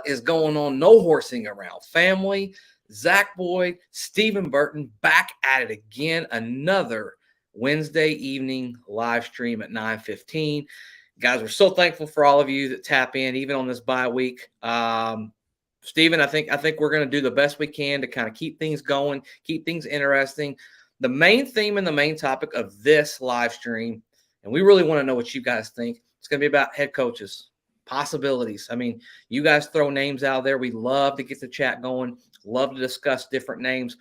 What is going on? No horsing around. Family, Zach Boyd, Stephen Burton back at it again. Another Wednesday evening live stream at 9:15. Guys, we're so thankful for all of you that tap in, even on this bye week. Stephen, I think we're going to do the best we can to kind of keep things going, keep things interesting. The main theme and the main topic of this live stream, and we really want to know what you guys think, it's going to be about head coaches, possibilities. I mean, you guys throw names out there. We love to get the chat going, love to discuss different names.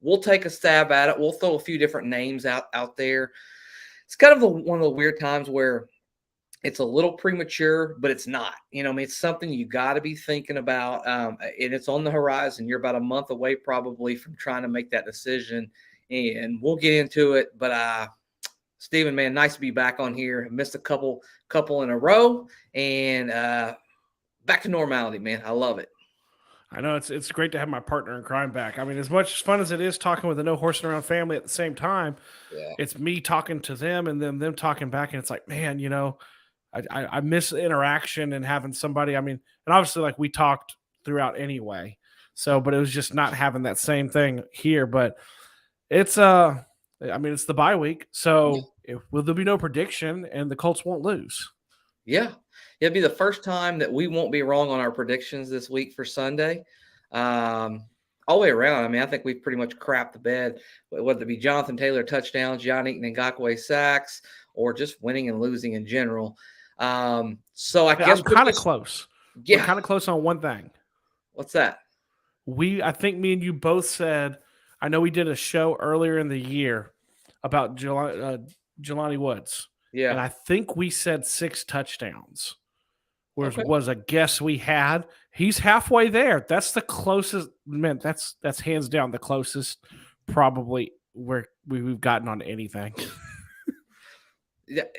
We'll take a stab at it. We'll throw a few different names out there. It's kind of one of the weird times where it's a little premature, but it's not. I mean, it's something you got to be thinking about, and it's on the horizon. You're about a month away probably from trying to make that decision, and we'll get into it. But Stephen, man, nice to be back on here. I missed a couple in a row, and back to normality, man. I love it. I know it's great to have my partner in crime back. I mean, as much fun as it is talking with the No Horsing Around family at the same time, It's me talking to them and then them talking back, and it's like, man, I miss interaction and having somebody. I mean, and obviously, like, we talked throughout anyway. So, but it was just not having that same thing here. But it's it's the bye week, so will there be no prediction and the Colts won't lose? Yeah, it'll be the first time that we won't be wrong on our predictions this week for Sunday. All the way around, I mean, I think we've pretty much crapped the bed, whether it be Jonathan Taylor touchdowns, John Eaton Ngakoue sacks, or just winning and losing in general. So I guess I'm kind of close. Yeah, we're kind of close on one thing. What's that? I think me and you both said, I know we did a show earlier in the year about Jelani Woods. Yeah. And I think we said 6 touchdowns. Was a guess we had. He's halfway there. That's the closest. Man, that's hands down the closest probably where we've gotten on anything.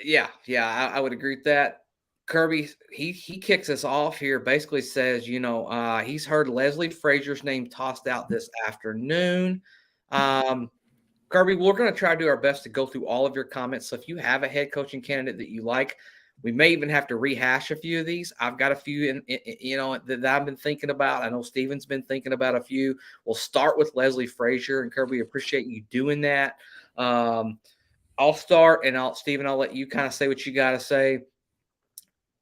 Yeah, I would agree with that. Kirby, he kicks us off here, basically says, he's heard Leslie Frazier's name tossed out this afternoon. Kirby, we're going to try to do our best to go through all of your comments. So if you have a head coaching candidate that you like, we may even have to rehash a few of these. I've got a few that I've been thinking about. I know Steven's been thinking about a few. We'll start with Leslie Frazier, and Kirby, appreciate you doing that. I'll start, and Steven, I'll let you kind of say what you got to say.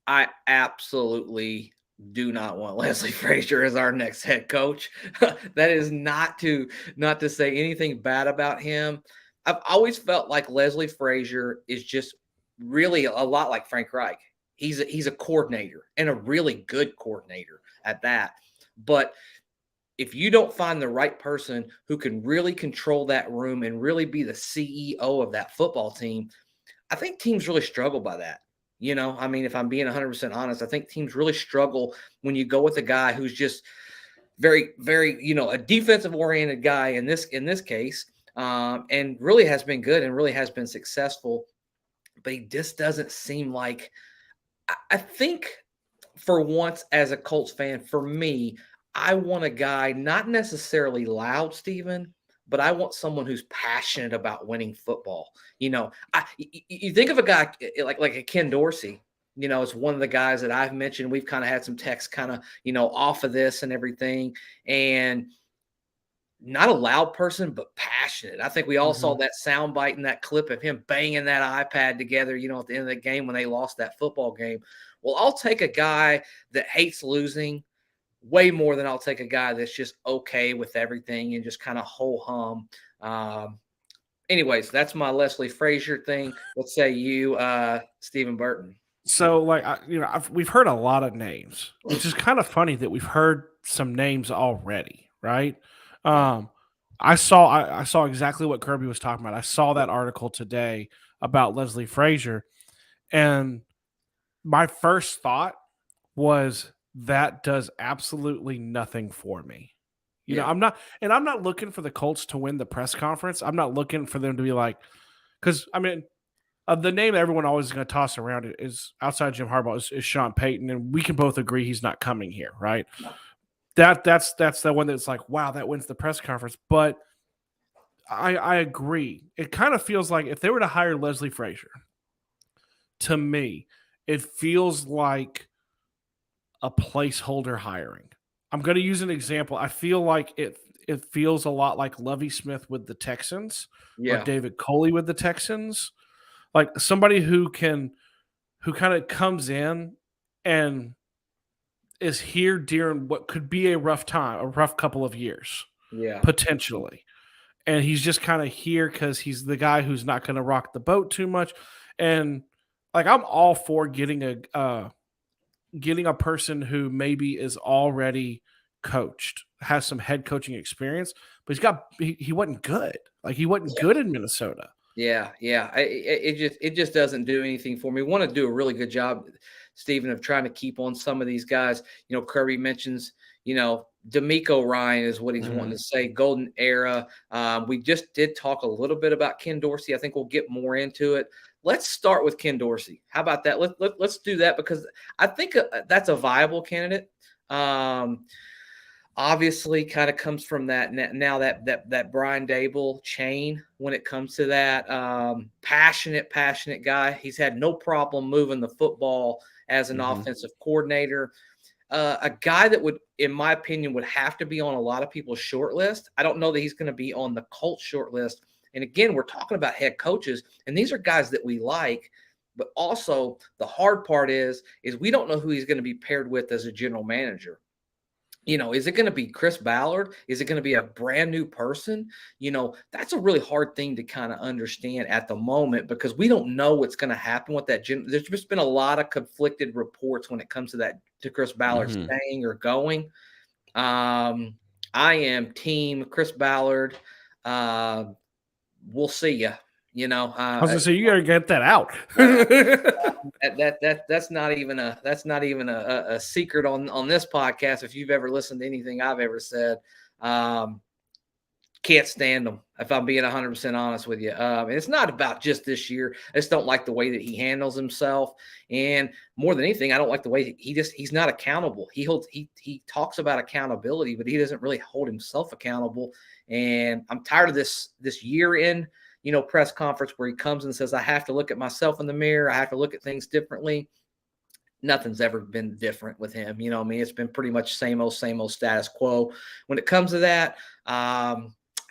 I absolutely do not want Leslie Frazier as our next head coach. That is not to say anything bad about him. I've always felt like Leslie Frazier is just really a lot like Frank Reich. He's a coordinator, and a really good coordinator at that. But if you don't find the right person who can really control that room and really be the CEO of that football team, I think teams really struggle by that. I mean, if I'm being 100% honest, I think teams really struggle when you go with a guy who's just very, very, a defensive-oriented guy in this case, and really has been good and really has been successful. But he just doesn't seem like – I think for once as a Colts fan, for me, I want a guy not necessarily loud, Steven, but I want someone who's passionate about winning football. You think of a guy like a Ken Dorsey, it's one of the guys that I've mentioned. We've kind of had some texts kind of, off of this and everything. And not a loud person, but passionate. I think we all saw that soundbite and that clip of him banging that iPad together, at the end of the game when they lost that football game. Well, I'll take a guy that hates losing way more than I'll take a guy that's just okay with everything and just kind of ho-hum. Anyways, that's my Leslie Frazier thing. Let's say you, Stephen Burton. So, we've heard a lot of names, which is kind of funny that we've heard some names already, right? I saw exactly what Kirby was talking about. I saw that article today about Leslie Frazier, and my first thought was that does absolutely nothing for me. I'm not looking for the Colts to win the press conference. I'm not looking for them to be like, because I mean, the name that everyone always is going to toss around is outside Jim Harbaugh is Sean Payton, and we can both agree he's not coming here, right? No. That's the one that's like, wow, that wins the press conference. But I agree. It kind of feels like if they were to hire Leslie Frazier, to me, it feels like a placeholder hiring. I'm going to use an example. I feel like it feels a lot like Lovie Smith with the Texans or Yeah. David Coley with the Texans. Like somebody who kind of comes in and is here during what could be a rough time, a rough couple of years, Yeah. potentially. And he's just kind of here because he's the guy who's not going to rock the boat too much. And like I'm all for getting a person who maybe is already coached, has some head coaching experience, but he wasn't good. Like he wasn't good in Minnesota. Yeah, yeah. It just doesn't do anything for me. We want to do a really good job, Stephen, of trying to keep on some of these guys. Kirby mentions, DeMeco Ryan is what he's wanting to say. Golden era. We just did talk a little bit about Ken Dorsey. I think we'll get more into it. Let's start with Ken Dorsey. How about that? Let's do that because I think that's a viable candidate. Obviously kind of comes from that now that Brian Dable chain when it comes to that passionate guy. He's had no problem moving the football as an offensive coordinator. A guy that would, in my opinion, would have to be on a lot of people's short list. I don't know that he's going to be on the Colts short list. And again, we're talking about head coaches, and these are guys that we like. But also the hard part is we don't know who he's going to be paired with as a general manager. Is it going to be Chris Ballard? Is it going to be a brand new person? That's a really hard thing to kind of understand at the moment because we don't know what's going to happen with that. There's just been a lot of conflicted reports when it comes to Chris Ballard staying or going. I am team Chris Ballard. We'll see you. I was gonna say you gotta get that out. That's not even a secret on this podcast. If you've ever listened to anything I've ever said, can't stand him. If I'm being 100% honest with you, and it's not about just this year. I just don't like the way that he handles himself, and more than anything, I don't like the way he's not accountable. He talks about accountability, but he doesn't really hold himself accountable. And I'm tired of this year in. Press conference where he comes and says, I have to look at myself in the mirror. I have to look at things differently. Nothing's ever been different with him. It's been pretty much same old status quo. When it comes to that, how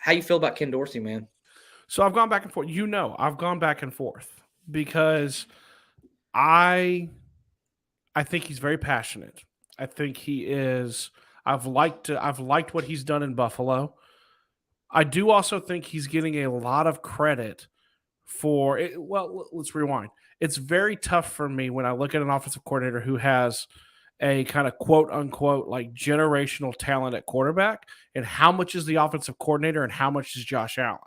you feel about Ken Dorsey, man? So I've gone back and forth. I've gone back and forth because I think he's very passionate. I think he is. I've liked what he's done in Buffalo. I do also think he's getting a lot of credit for it. Well, let's rewind. It's very tough for me when I look at an offensive coordinator who has a kind of quote unquote like generational talent at quarterback and how much is the offensive coordinator and how much is Josh Allen.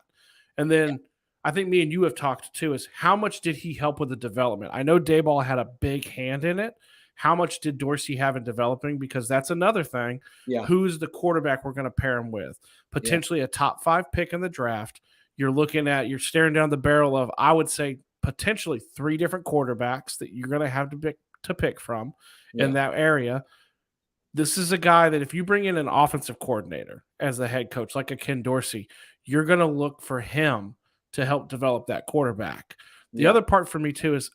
And then I think me and you have talked too is how much did he help with the development? I know Dayball had a big hand in it. How much did Dorsey have in developing? Because that's another thing. Yeah. Who's the quarterback we're going to pair him with? Potentially a top 5 pick in the draft. You're staring down the barrel of, I would say, potentially 3 different quarterbacks that you're going to have to pick from in that area. This is a guy that if you bring in an offensive coordinator as the head coach, like a Ken Dorsey, you're going to look for him to help develop that quarterback. The other part for me too is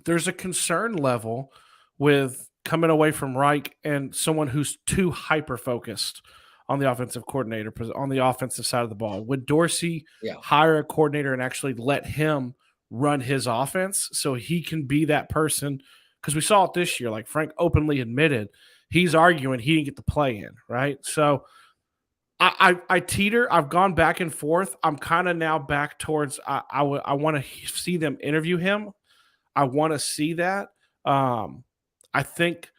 there's a concern level with coming away from Reich and someone who's too hyper-focused on the offensive coordinator, on the offensive side of the ball. Would Dorsey hire a coordinator and actually let him run his offense so he can be that person? Because we saw it this year. Like Frank openly admitted, he's arguing he didn't get the play in, right? So I teeter. I've gone back and forth. I'm kind of now back towards I want to see them interview him. I want to see that. I think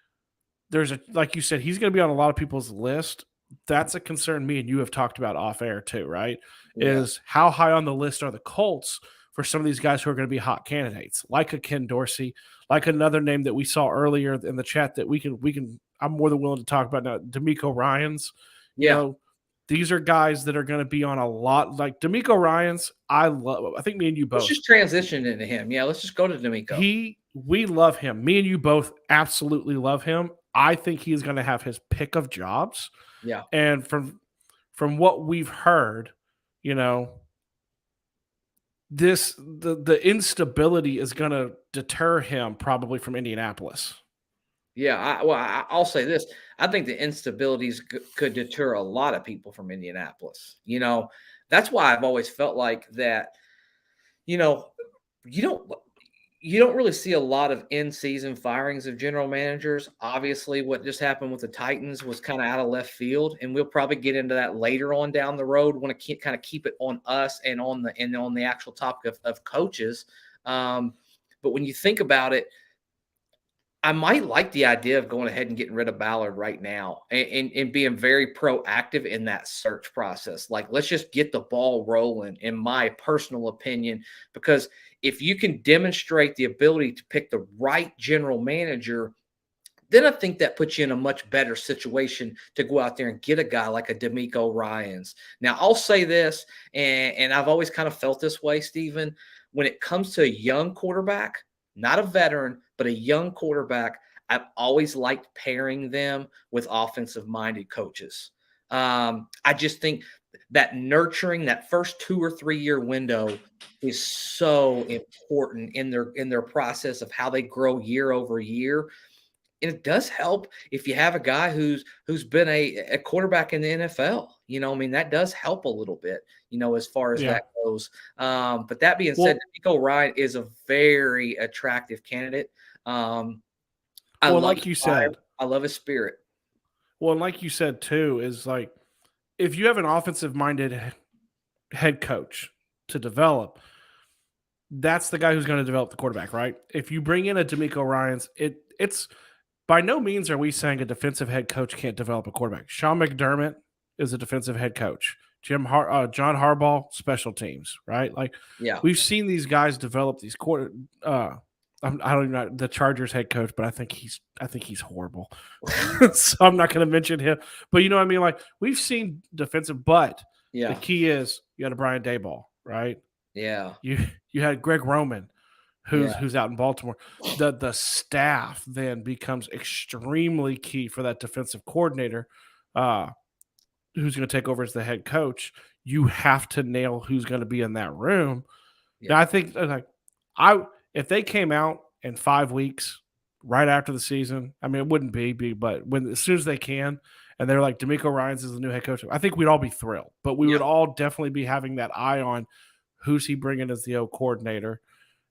like you said, he's going to be on a lot of people's list. That's a concern me and you have talked about off air too, right? Is how high on the list are the Colts for some of these guys who are going to be hot candidates, like a Ken Dorsey, like another name that we saw earlier in the chat that we can. I'm more than willing to talk about now. DeMeco Ryans, these are guys that are going to be on a lot. Like DeMeco Ryans, I think me and you both. Let's just transition into him. Yeah, let's just go to DeMeco. We love him. Me and you both absolutely love him. I think he's going to have his pick of jobs. Yeah. And from what we've heard, the instability is going to deter him probably from Indianapolis. Yeah, I'll say this. I think the instabilities could deter a lot of people from Indianapolis. That's why I've always felt like that. You know, you don't you don't really see a lot of in-season firings of general managers. Obviously, what just happened with the Titans was kind of out of left field, and we'll probably get into that later on down the road. Want to kind of keep it on us and on the actual topic of coaches. But when you think about it, I might like the idea of going ahead and getting rid of Ballard right now and being very proactive in that search process. Like, let's just get the ball rolling, in my personal opinion, because if you can demonstrate the ability to pick the right general manager, then I think that puts you in a much better situation to go out there and get a guy like a DeMeco Ryans. Now, I'll say this, and I've always kind of felt this way, Stephen, when it comes to a young quarterback, not a veteran, but a young quarterback, I've always liked pairing them with offensive-minded coaches. I just think that nurturing that first 2 or 3 year window is so important in their process of how they grow year over year. And it does help if you have a guy who's been a quarterback in the NFL. I mean, that does help a little bit, as far as Yeah. that goes. But that being said, Well, Nico Ryan is a very attractive candidate. I love like his you fire. said, I love his spirit. well, and like you said too, is like if you have an offensive minded head coach to develop, that's the guy who's going to develop the quarterback, right? If you bring in a DeMeco Ryans, it's by no means are we saying a defensive head coach can't develop a quarterback. Sean McDermott is a defensive head coach. John Harbaugh, special teams, right? Like Yeah. we've seen these guys develop these quarter. I don't even know the Chargers head coach, but I think he's horrible. So I'm not going to mention him. But you know what I mean? Like we've seen defensive, but the Yeah. key is you had a Brian Daboll, right? Yeah. You had Greg Roman, Yeah. who's out in Baltimore. The staff then becomes extremely key for that defensive coordinator, who's going to take over as the head coach. You have to nail who's going to be in that room. Yeah. Now, I think I if they came out in 5 weeks right after the season, I mean it wouldn't be, but when as soon as they can, and they're like DeMeco Ryans is the new head coach, I think we'd all be thrilled. But we would all definitely be having that eye on who's he bringing as the O coordinator,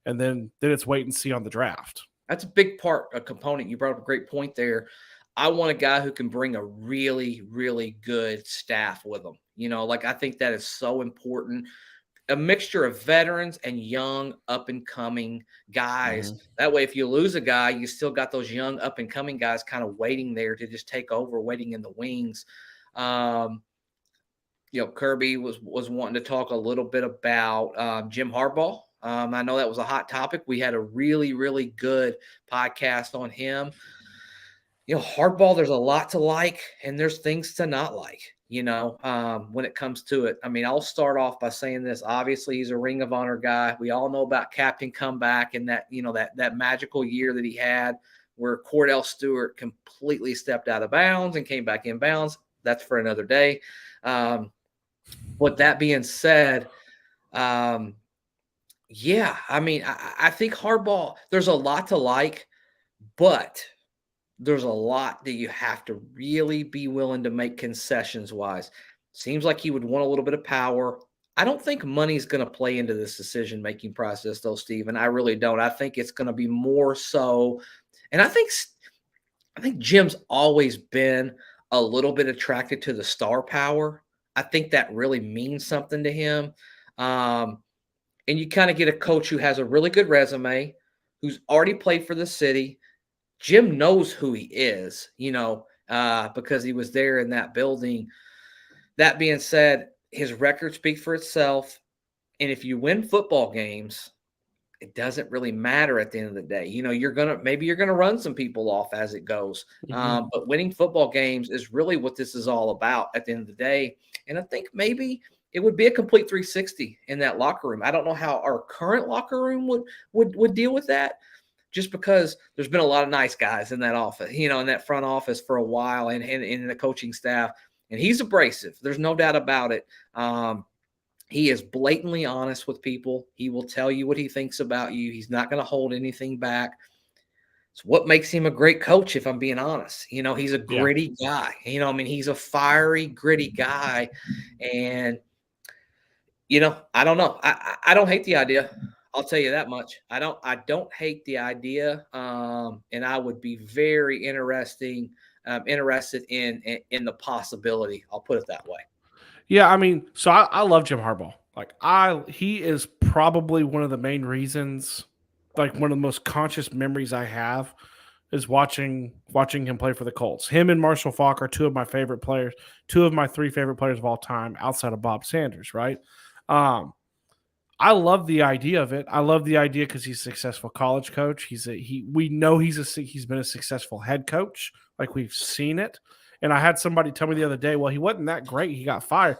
and then it's wait and see on the draft. That's a big a component. You brought up a great point there. I want a guy who can bring a really, really good staff with him. Like I think that is so important. A mixture of veterans and young up and coming guys. That way, if you lose a guy, you still got those young up and coming guys kind of waiting there to just take over, waiting in the wings. Kirby was wanting to talk a little bit about Jim Harbaugh. I know that was a hot topic. We had a really, really good podcast on him. Hardball, there's a lot to like, and there's things to not like, when it comes to it. I mean, I'll start off by saying this. Obviously, he's a Ring of Honor guy. We all know about Captain Comeback and that, that magical year that he had where Cordell Stewart completely stepped out of bounds and came back in bounds. That's for another day. But that being said, yeah, I mean, I think Harbaugh, there's a lot to like, but there's a lot that you have to really be willing to make concessions wise. Seems like he would want a little bit of power. I don't think money's going to play into this decision-making process, though, Steven. I really don't. I think it's going to be more so. And I think Jim's always been a little bit attracted to the star power. I think that really means something to him. And you kind of get a coach who has a really good resume, who's already played for the city. Jim knows who he is, because he was there in that building. That being said, his record speaks for itself. And if you win football games, it doesn't really matter at the end of the day. You're going to run some people off as it goes. But winning football games is really what this is all about at the end of the day. And I think maybe it would be a complete 360 in that locker room. I don't know how our current locker room would deal with that, just because there's been a lot of nice guys in that office, in that front office for a while and in the coaching staff. And he's abrasive. There's no doubt about it. He is blatantly honest with people. He will tell you what he thinks about you. He's not going to hold anything back. It's what makes him a great coach, if I'm being honest. He's a Yeah. gritty guy. He's a fiery, gritty guy. And, I don't know. I don't hate the idea. I'll tell you that much. I don't hate the idea. And I would be very interested in the possibility. I'll put it that way. Yeah, I mean, so I love Jim Harbaugh. Like he is probably one of the main reasons, like one of the most conscious memories I have is watching him play for the Colts. Him and Marshall Faulk are two of my favorite players, two of my three favorite players of all time outside of Bob Sanders, right? Um, I love the idea of it. I love the idea because he's a successful college coach. We know he's been a successful head coach, like we've seen it. And I had somebody tell me the other day, well, he wasn't that great. He got fired.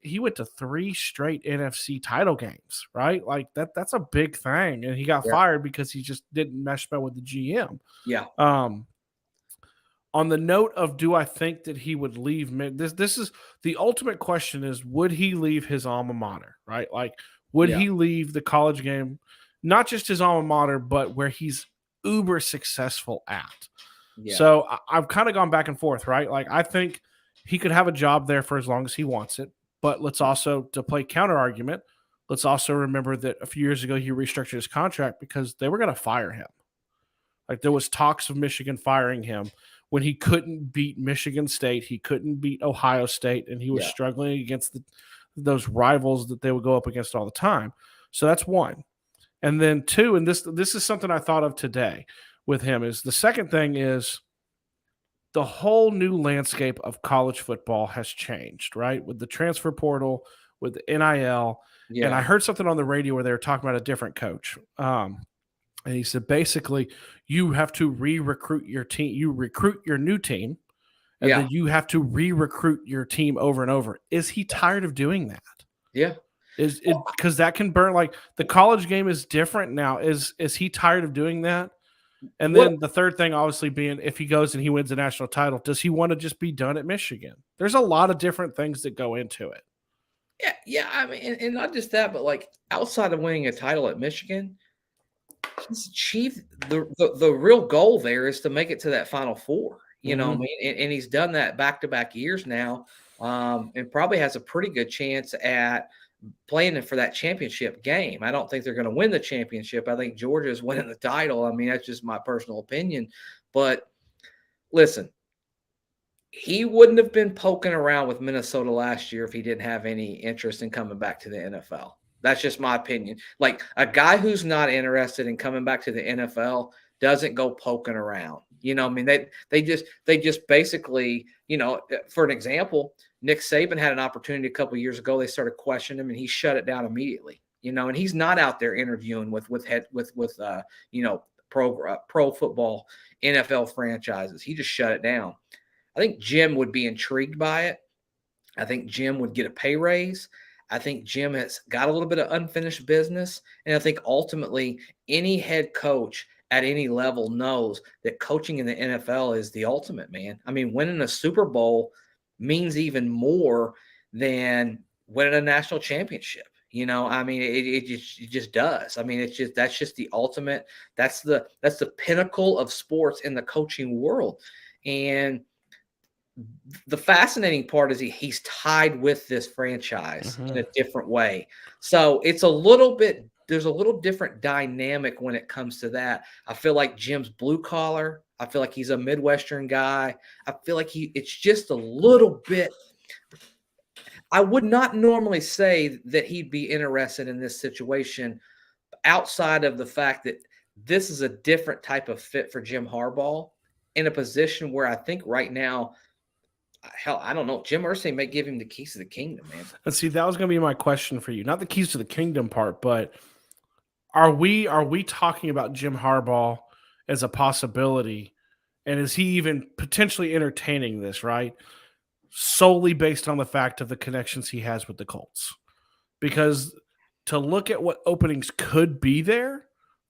He went to 3 straight NFC title games, right? Like that's a big thing. And he got Yeah. fired because he just didn't mesh well with the GM. Yeah. On the note of, do I think that he would leave? This is the ultimate question: is would he leave his alma mater? Right? Like, would he leave the college game, not just his alma mater, but where he's uber successful at? Yeah. So I've kind of gone back and forth, right? Like, I think he could have a job there for as long as he wants it. But let's also, to play counter argument, let's also remember that a few years ago he restructured his contract because they were going to fire him. Like, there was talks of Michigan firing him when he couldn't beat Michigan State, he couldn't beat Ohio State, and he was struggling against those rivals that they would go up against all the time. So that's one. And then two, and this is something I thought of today with him, is the second thing is the whole new landscape of college football has changed, right? With the transfer portal, with the NIL. Yeah. And I heard something on the radio where they were talking about a different coach. And he said, basically, you have to re-recruit your team. You recruit your new team, and then you have to re-recruit your team over and over. Is he tired of doing that? Yeah. Is it because that can burn? Like, the college game is different now. Is he tired of doing that? And then the third thing, obviously, being if he goes and he wins a national title, does he want to just be done at Michigan? There's a lot of different things that go into it. Yeah. I mean, and not just that, but like outside of winning a title at Michigan, he's achieved the real goal there is to make it to that Final Four. I mean, and he's done that back-to-back years now, and probably has a pretty good chance at playing for that championship game. I don't think they're going to win the championship. I think Georgia's winning the title. I mean, that's just my personal opinion. But listen, he wouldn't have been poking around with Minnesota last year if he didn't have any interest in coming back to the NFL. That's just my opinion. Like, a guy who's not interested in coming back to the NFL doesn't go poking around. I mean, they just basically, for an example, Nick Saban had an opportunity a couple of years ago. They started questioning him, and he shut it down immediately. And he's not out there interviewing with pro football NFL franchises. He just shut it down. I think Jim would be intrigued by it. I think Jim would get a pay raise. I think Jim has got a little bit of unfinished business. And I think ultimately any head coach at any level knows that coaching in the NFL is the ultimate, man. I mean, winning a Super Bowl means even more than winning a national championship. I mean, it just does. I mean, that's just the ultimate. That's the pinnacle of sports in the coaching world. And the fascinating part is he's tied with this franchise in a different way. So it's there's a little different dynamic when it comes to that. I feel like Jim's blue collar. I feel like he's a Midwestern guy. I feel like it's just a little bit. I would not normally say that he'd be interested in this situation outside of the fact that this is a different type of fit for Jim Harbaugh in a position where I think right now, hell, I don't know. Jim Irsay may give him the keys to the kingdom, man. And see, that was going to be my question for you. Not the keys to the kingdom part, but are we talking about Jim Harbaugh as a possibility? And is he even potentially entertaining this, right? Solely based on the fact of the connections he has with the Colts. Because to look at what openings could be there,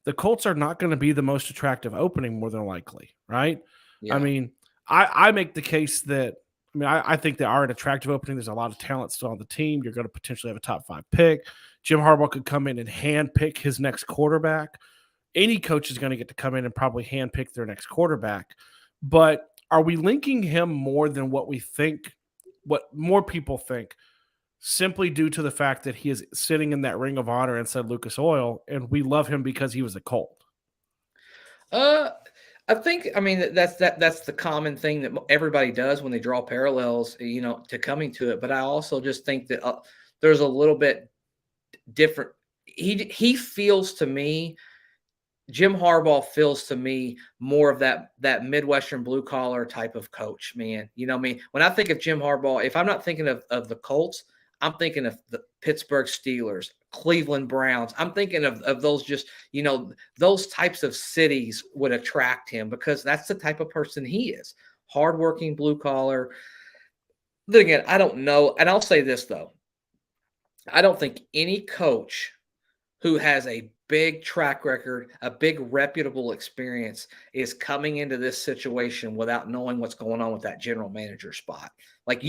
the Colts are not going to be the most attractive opening, more than likely, right? Yeah. I mean, I make the case that, I think they are an attractive opening. There's a lot of talent still on the team. You're going to potentially have a top 5 pick. Jim Harbaugh could come in and hand pick his next quarterback. any coach is going to get to come in and probably handpick their next quarterback. But are we linking him more than what we think, what more people think, simply due to the fact that he is sitting in that ring of honor inside Lucas Oil, and we love him because he was a Colt? Uh, I mean, that's the common thing that everybody does when they draw parallels, to coming to it. But I also just think that there's a little bit different. He feels to me, Jim Harbaugh feels to me more of that Midwestern blue collar type of coach, man. You know what I mean? When I think of Jim Harbaugh, if I'm not thinking of the Colts, I'm thinking of the Pittsburgh Steelers, Cleveland Browns. I'm thinking of those just, those types of cities would attract him because that's the type of person he is. Hardworking, blue collar. Then again, I don't know. And I'll say this, though. I don't think any coach who has a big track record, a big reputable experience is coming into this situation without knowing what's going on with that general manager spot. Like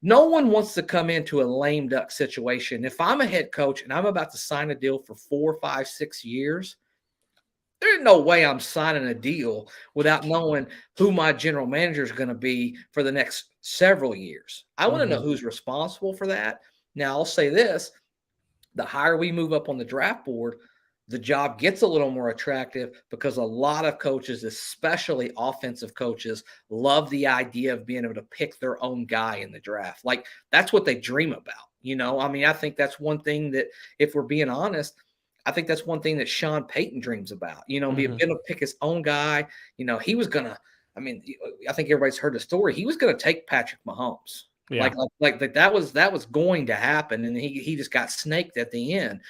no one wants to come into a lame duck situation. If I'm a head coach and I'm about to sign a deal for 4, 5, 6 years, there's no way I'm signing a deal without knowing who my general manager is going to be for the next several years. I want to know who's responsible for that. Now, I'll say this. The higher we move up on the draft board, the job gets a little more attractive because a lot of coaches, especially offensive coaches, love the idea of being able to pick their own guy in the draft. Like, that's what they dream about. I mean, I think that's one thing that, if we're being honest, I think that's one thing that Sean Payton dreams about, being able to pick his own guy. He was going to, I think everybody's heard the story. He was going to take Patrick Mahomes. Yeah. Like that was going to happen, and he just got snaked at the end.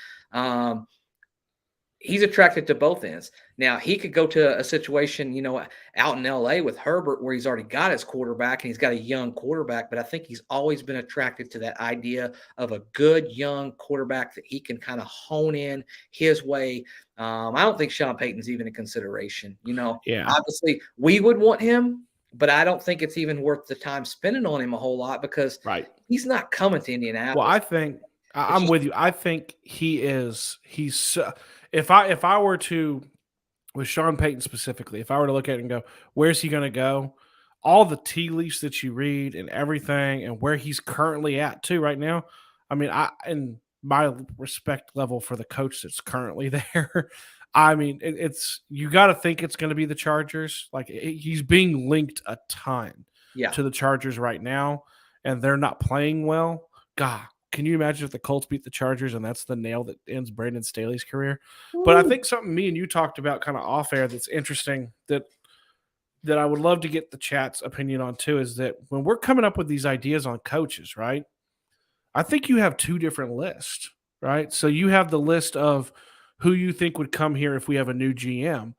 He's attracted to both ends. Now, he could go to a situation, out in LA with Herbert where he's already got his quarterback and he's got a young quarterback, but I think he's always been attracted to that idea of a good young quarterback that he can kind of hone in his way. I don't think Sean Payton's even a consideration. Obviously we would want him, but I don't think it's even worth the time spending on him a whole lot because he's not coming to Indianapolis. Well, I think I'm with you. I think he's if I were to, with Sean Payton specifically, if I were to look at it and go, where's he going to go? All the tea leaves that you read and everything, and where he's currently at too right now. I mean, and my respect level for the coach that's currently there. I mean, it's you got to think it's going to be the Chargers. Like, he's being linked a ton to the Chargers right now, and they're not playing well. God, can you imagine if the Colts beat the Chargers and that's the nail that ends Brandon Staley's career? Ooh. But I think something me and you talked about kind of off air that's interesting that I would love to get the chat's opinion on too is that when we're coming up with these ideas on coaches, right? I think you have two different lists, right? So you have the list of who you think would come here if we have a new GM,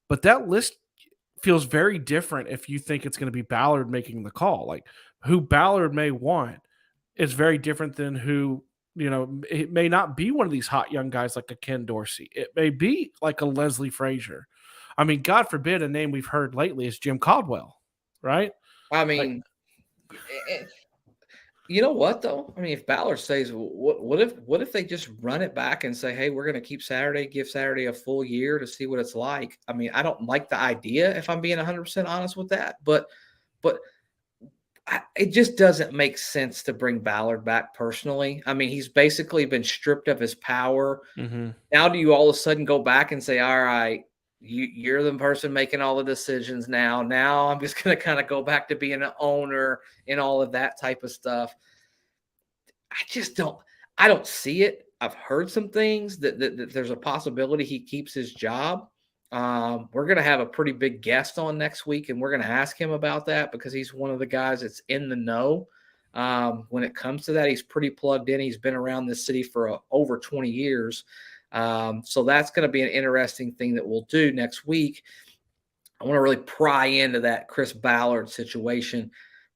but that list feels very different if you think it's going to be Ballard making the call. Like, who Ballard may want is very different than who, it may not be one of these hot young guys like a Ken Dorsey. It may be like a Leslie Frazier. I mean, God forbid, a name we've heard lately is Jim Caldwell, right? I mean, you know what though? I mean, if Ballard says, what if they just run it back and say, hey, we're going to keep Saturday, give Saturday a full year to see what it's like? I mean, I don't like the idea, if I'm being 100% honest with that, but it just doesn't make sense to bring Ballard back personally. I mean, he's basically been stripped of his power. Mm-hmm. Now, do you all of a sudden go back and say, all right, you're the person making all the decisions now. Now I'm just going to kind of go back to being an owner and all of that type of stuff. I don't see it. I've heard some things that there's a possibility he keeps his job. We're going to have a pretty big guest on next week, and we're going to ask him about that because he's one of the guys that's in the know. When it comes to that, he's pretty plugged in. He's been around this city for over 20 years. So that's going to be an interesting thing that we'll do next week. I want to really pry into that Chris Ballard situation.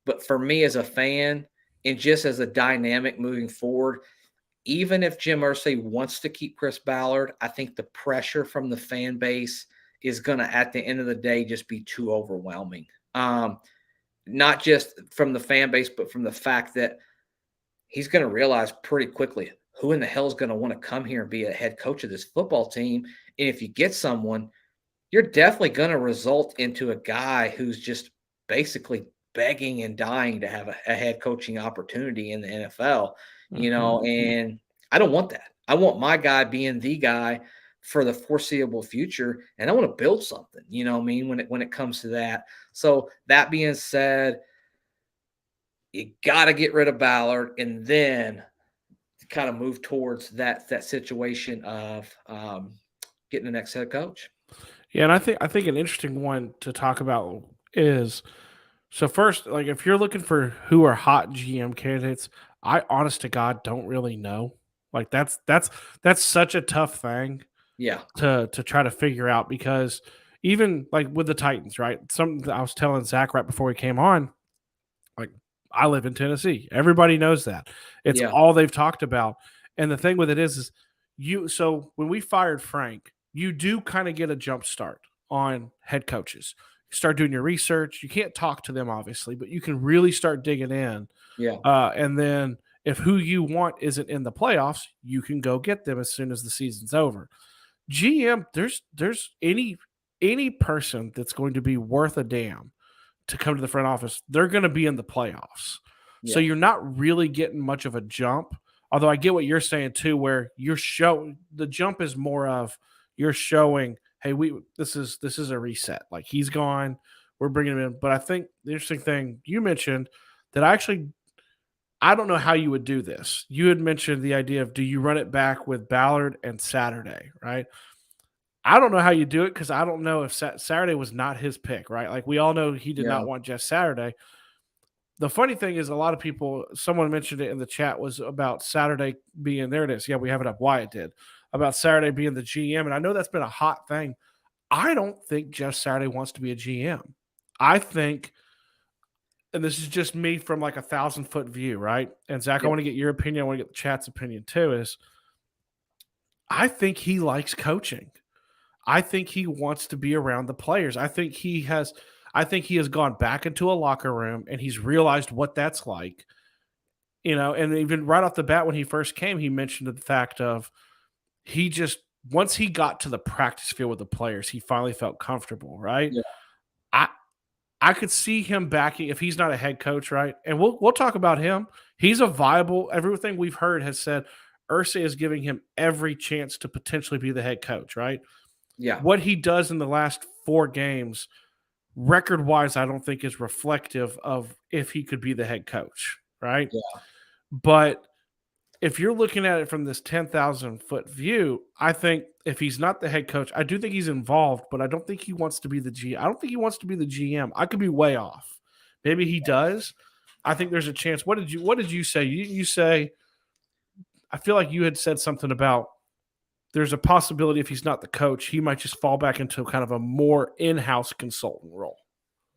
But for me as a fan and just as a dynamic moving forward, even if Jim Irsay wants to keep Chris Ballard, I think the pressure from the fan base is going to, at the end of the day, just be too overwhelming. Not just from the fan base, but from the fact that he's going to realize pretty quickly who in the hell is going to want to come here and be a head coach of this football team? And if you get someone, you're definitely going to result into a guy who's just basically begging and dying to have a head coaching opportunity in the NFL, and I don't want that. I want my guy being the guy for the foreseeable future, and I want to build something, what I mean, when it comes to that. So that being said, you got to get rid of Ballard and then kind of move towards that situation of getting the next head coach. Yeah, and I think an interesting one to talk about is, so first, like if you're looking for who are hot GM candidates, I honest to God don't really know. Like that's such a tough thing Yeah. to try to figure out, because even like with the Titans, right? Something I was telling Zach right before he came on, like I live in Tennessee. Everybody knows that. It's Yeah. all they've talked about. And the thing with it is so when we fired Frank, you do kind of get a jump start on head coaches. You start doing your research. You can't talk to them, obviously, but you can really start digging in. Yeah. And then if who you want isn't in the playoffs, you can go get them as soon as the season's over. GM, there's any person that's going to be worth a damn to come to the front office, they're going to be in the playoffs. So Yeah. you're not really getting much of a jump. Although I get what you're saying too, where the jump is more of you're showing, hey, this is a reset. Like he's gone, we're bringing him in. But I think the interesting thing you mentioned that I don't know how you would do this. You had mentioned the idea of, do you run it back with Ballard and Saturday, right? I don't know how you do it, because I don't know if Saturday was not his pick, right? Like we all know he did Yeah. not want just Saturday. The funny thing is, a lot of people, someone mentioned it in the chat, was about Saturday being, there it is. Yeah, we have it up. Wyatt did, about Saturday being the GM. And I know that's been a hot thing. I don't think Jeff Saturday wants to be a GM. I think, and this is just me from like 1,000-foot view, right? And Zach, I Yeah. want to get your opinion. I want to get the chat's opinion too. Is I think he likes coaching. I think he wants to be around the players. I think he has gone back into a locker room and he's realized what that's like. And even right off the bat when he first came, he mentioned the fact of he just, once he got to the practice field with the players, he finally felt comfortable, right? Yeah. I I could see him backing if he's not a head coach, right? And we'll talk about him. He's a viable, everything we've heard has said Ursay is giving him every chance to potentially be the head coach, right? Yeah. What he does in the last 4 games, record wise, I don't think is reflective of if he could be the head coach, right? Yeah. But if you're looking at it from this 10,000-foot view, I think if he's not the head coach, I do think he's involved, but I don't think he wants to be the GM. I don't think he wants to be the GM. I could be way off. Maybe he does. I think there's a chance. What did you say? You say, I feel like you had said something about there's a possibility if he's not the coach, he might just fall back into kind of a more in-house consultant role.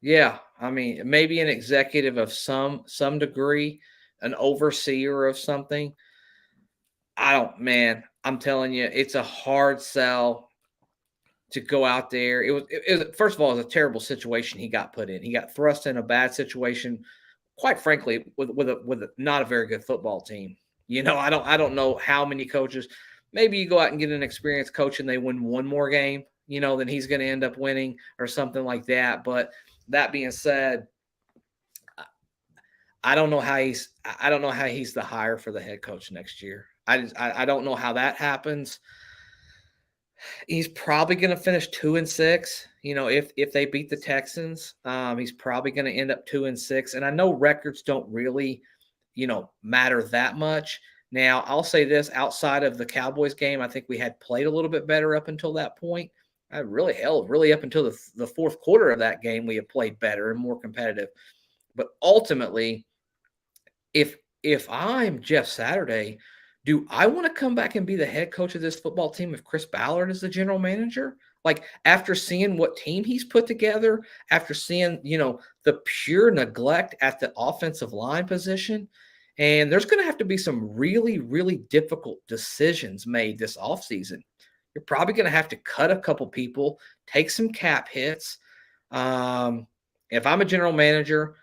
Yeah. I mean, maybe an executive of some degree, an overseer of something. I'm telling you, it's a hard sell to go out there. It was first of all, it was a terrible situation he got put in. He got thrust in a bad situation, quite frankly, with not a very good football team. I don't know how many coaches. Maybe you go out and get an experienced coach and they win one more game, then he's going to end up winning or something like that. But that being said, I don't know how he's the hire for the head coach next year. I don't know how that happens. He's probably going to finish 2-6. If they beat the Texans, he's probably going to end up 2-6. And I know records don't really, matter that much. Now, I'll say this: outside of the Cowboys game, I think we had played a little bit better up until that point. Really up until the fourth quarter of that game, we have played better and more competitive. But ultimately, if I'm Jeff Saturday, do I want to come back and be the head coach of this football team if Chris Ballard is the general manager? Like, after seeing what team he's put together, after seeing, the pure neglect at the offensive line position, and there's going to have to be some really, really difficult decisions made this offseason. You're probably going to have to cut a couple people, take some cap hits. If I'm a general manager,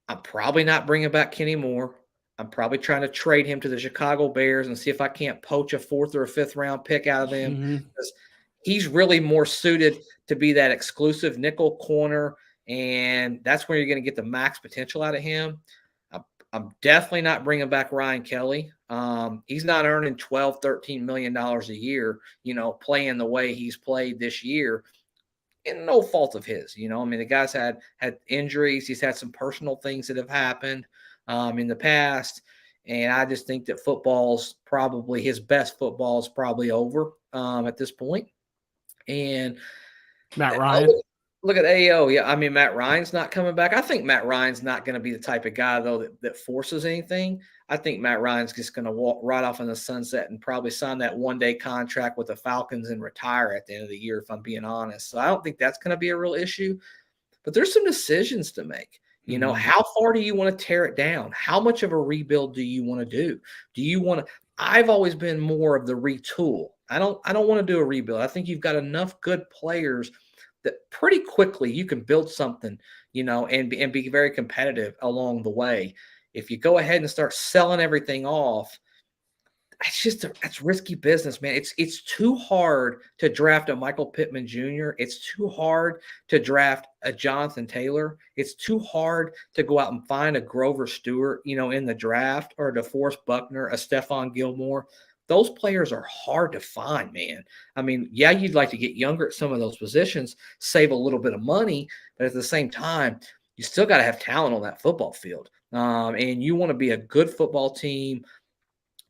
I'm probably not bringing back Kenny Moore. I'm probably trying to trade him to the Chicago Bears and see if I can't poach a 4th or a 5th round pick out of them, because he's really more suited to be that exclusive nickel corner, and that's where you're going to get the max potential out of him. I'm definitely not bringing back Ryan Kelly. He's not earning $12, $13 million a year, playing the way he's played this year. And no fault of his, I mean, the guy's had injuries. He's had some personal things that have happened in the past. And I just think that his best football is probably over at this point. And Matt Ryan. Look at AO. Yeah, I mean, Matt Ryan's not coming back. I think Matt Ryan's not going to be the type of guy, though, that forces anything. I think Matt Ryan's just going to walk right off in the sunset and probably sign that one-day contract with the Falcons and retire at the end of the year, if I'm being honest. So I don't think that's going to be a real issue. But there's some decisions to make. How far do you want to tear it down? How much of a rebuild do you want to do? Do you want to – I've always been more of the retool. I don't want to do a rebuild. I think you've got enough good players – that pretty quickly you can build something, and be very competitive along the way. If you go ahead and start selling everything off, that's risky business, man. It's too hard to draft a Michael Pittman Jr. It's too hard to draft a Jonathan Taylor. It's too hard to go out and find a Grover Stewart, in the draft, or a DeForest Buckner, a Stephon Gilmore. Those players are hard to find, man. I mean, yeah, you'd like to get younger at some of those positions, save a little bit of money, but at the same time, you still got to have talent on that football field. And you want to be a good football team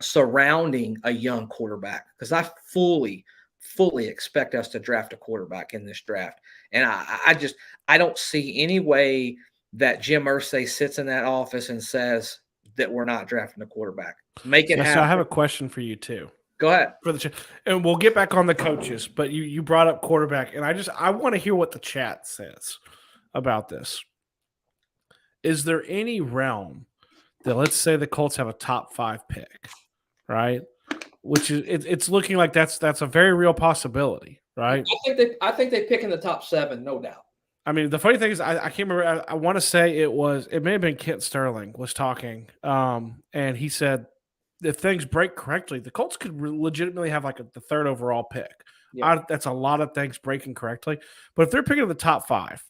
surrounding a young quarterback, because I fully expect us to draft a quarterback in this draft. And I don't see any way that Jim Irsay sits in that office and says that we're not drafting a quarterback. Make it happen. So I have a question for you too. Go ahead. And we'll get back on the coaches, but you brought up quarterback, and I want to hear what the chat says about this. Is there any realm that, let's say the Colts have a top 5 pick, right? Which is it's looking like that's a very real possibility, right? I think they pick in the top 7, no doubt. I mean, the funny thing is, I can't remember. I want to say it may have been Kent Sterling was talking, and he said if things break correctly, the Colts could legitimately have like the 3rd overall pick. Yeah. That's a lot of things breaking correctly, but if they're picking the top 5,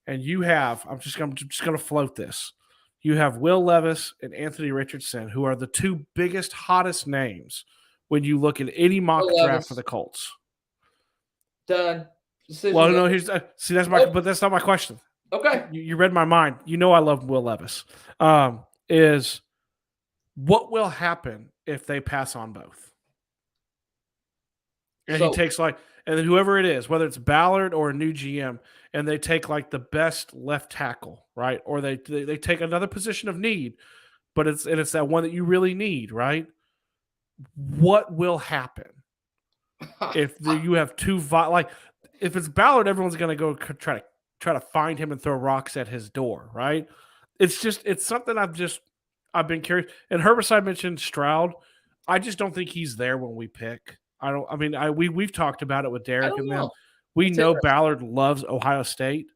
and you have, I'm just going to float this. You have Will Levis and Anthony Richardson, who are the 2 biggest, hottest names when you look at any mock draft for the Colts. Done. Well, no, but that's not my question. Okay. You read my mind. I love Will Levis. Is what will happen if they pass on both? And he takes and then whoever it is, whether it's Ballard or a new GM, and they take like the best left tackle, right? Or they take another position of need, but it's that one that you really need, right? What will happen if you have 2 if it's Ballard, everyone's going to go try to find him and throw rocks at his door, right? It's something I've been curious. And Herbicide mentioned Stroud. I just don't think he's there when we pick. We've talked about it with Derek and them. We know Ballard loves Ohio State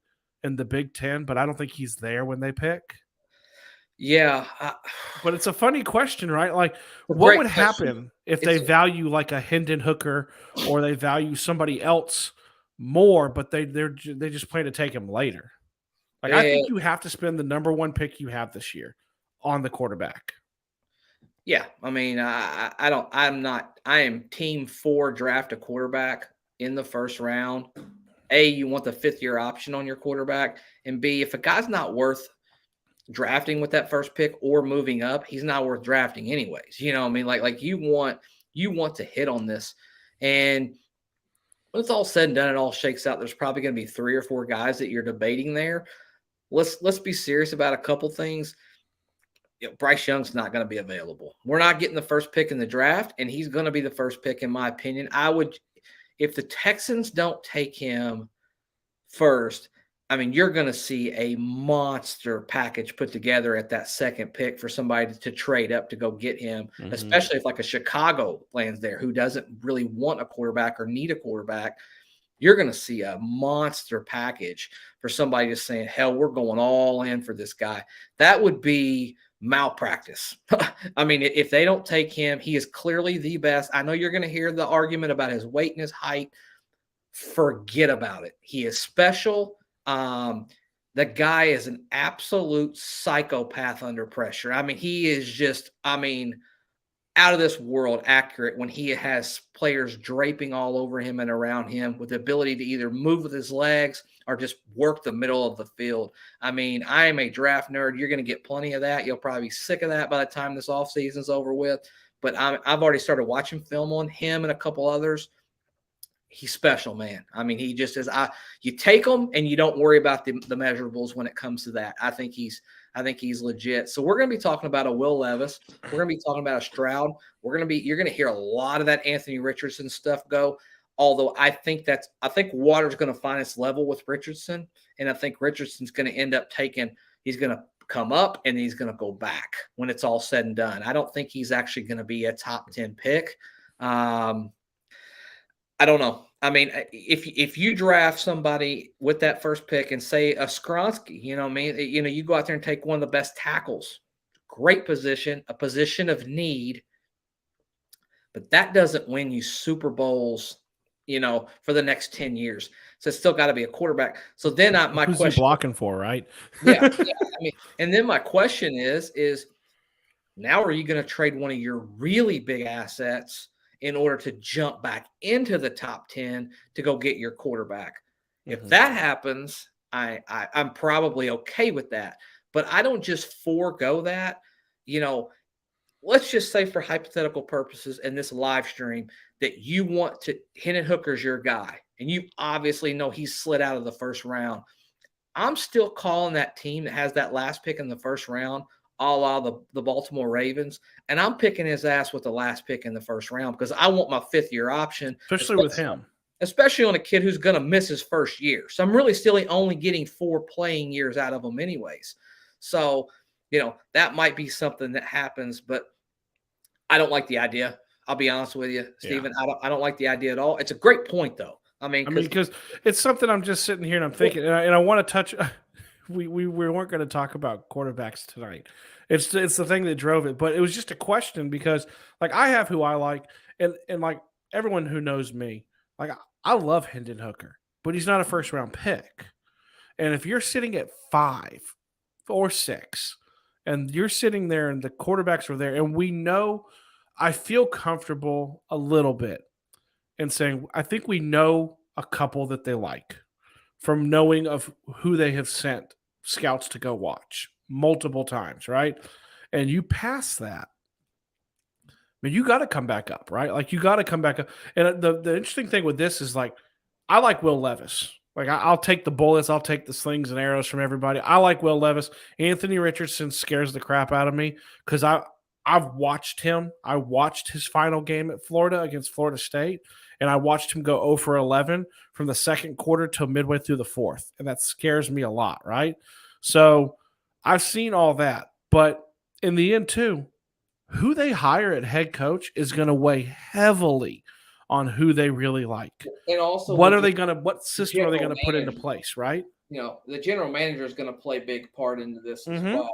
and the Big Ten, but I don't think he's there when they pick. Yeah. But it's a funny question, right? Like, what would happen if they value like a Hendon Hooker, or they value somebody else more, but they just plan to take him later? Like, I think you have to spend the number 1 pick you have this year on the quarterback. Yeah, I mean, I am team 4, draft a quarterback in the 1st round. A, you want the 5th-year option on your quarterback, and B, if a guy's not worth drafting with that 1st pick or moving up, he's not worth drafting anyways. You know what I mean? Like you want to hit on this. And when it's all said and done, it all shakes out, there's probably going to be 3 or 4 guys that you're debating there. Let's be serious about a couple things. Bryce Young's not going to be available. We're not getting the 1st pick in the draft, and he's going to be the 1st pick, in my opinion. If the Texans don't take him first, I mean, you're going to see a monster package put together at that 2nd pick for somebody to trade up to go get him, especially if like a Chicago lands there who doesn't really want a quarterback or need a quarterback. You're going to see a monster package for somebody just saying, hell, we're going all in for this guy. That would be malpractice. I mean, if they don't take him, he is clearly the best. I know you're going to hear the argument about his weight and his height. Forget about it. He is special. The guy is an absolute psychopath under pressure. I mean, he is just, out of this world accurate when he has players draping all over him and around him with the ability to either move with his legs or just work the middle of the field. I mean, I am a draft nerd. You're going to get plenty of that. You'll probably be sick of that by the time this offseason is over with. But I've already started watching film on him and a couple others. He's special, man. I mean, he just is. You take him and you don't worry about the measurables when it comes to that. I think he's legit. So we're going to be talking about a Will Levis. We're going to be talking about a Stroud. You're going to hear a lot of that Anthony Richardson stuff go. Although I think Water's going to find its level with Richardson, and I think Richardson's going to end up he's going to come up and he's going to go back when it's all said and done. I don't think he's actually going to be a top 10 pick. I don't know. I mean, if you draft somebody with that first pick and say a Skronsky, you go out there and take one of the best tackles, great position, a position of need, but that doesn't win you Super Bowls, for the next 10 years. So it's still got to be a quarterback. So then my Who's question, he blocking for, right? yeah. I mean, and then my question is now are you going to trade one of your really big assets in order to jump back into the top 10 to go get your quarterback? If that happens, I'm probably okay with that. But I don't just forego that. Let's just say for hypothetical purposes in this live stream that you want to – Hendon Hooker's your guy, and you obviously know he's slid out of the first round. I'm still calling that team that has that last pick in the first round a la the Baltimore Ravens, and I'm picking his ass with the last pick in the first round because I want my fifth-year option. Especially with him. Especially on a kid who's going to miss his first year. So I'm really still only getting 4 playing years out of him anyways. So, that might be something that happens, but I don't like the idea. I'll be honest with you, Stephen. Yeah. I don't like the idea at all. It's a great point, though. I mean, because it's something I'm just sitting here and I'm thinking, and I want to touch – We weren't going to talk about quarterbacks tonight. It's the thing that drove it, but it was just a question because like I have who I like, and like everyone who knows me, like I love Hendon Hooker, but he's not a first round pick. And if you're sitting at 5 or 6, and you're sitting there and the quarterbacks are there, and we know, I feel comfortable a little bit in saying I think we know a couple that they like, from knowing of who they have sent scouts to go watch multiple times, right? And you pass that, I mean, you got to come back up, right? Like you got to come back up. And the interesting thing with this is like, I like Will Levis. Like I'll take the bullets, I'll take the slings and arrows from everybody. I like Will Levis. Anthony Richardson scares the crap out of me because I've watched him. I watched his final game at Florida against Florida State, and I watched him go 0 for 11 from the second quarter till midway through the fourth, and that scares me a lot, right? So I've seen all that, but in the end too, who they hire at head coach is going to weigh heavily on who they really like. And also, what system are they going to put into place, right? The general manager is going to play a big part into this as well.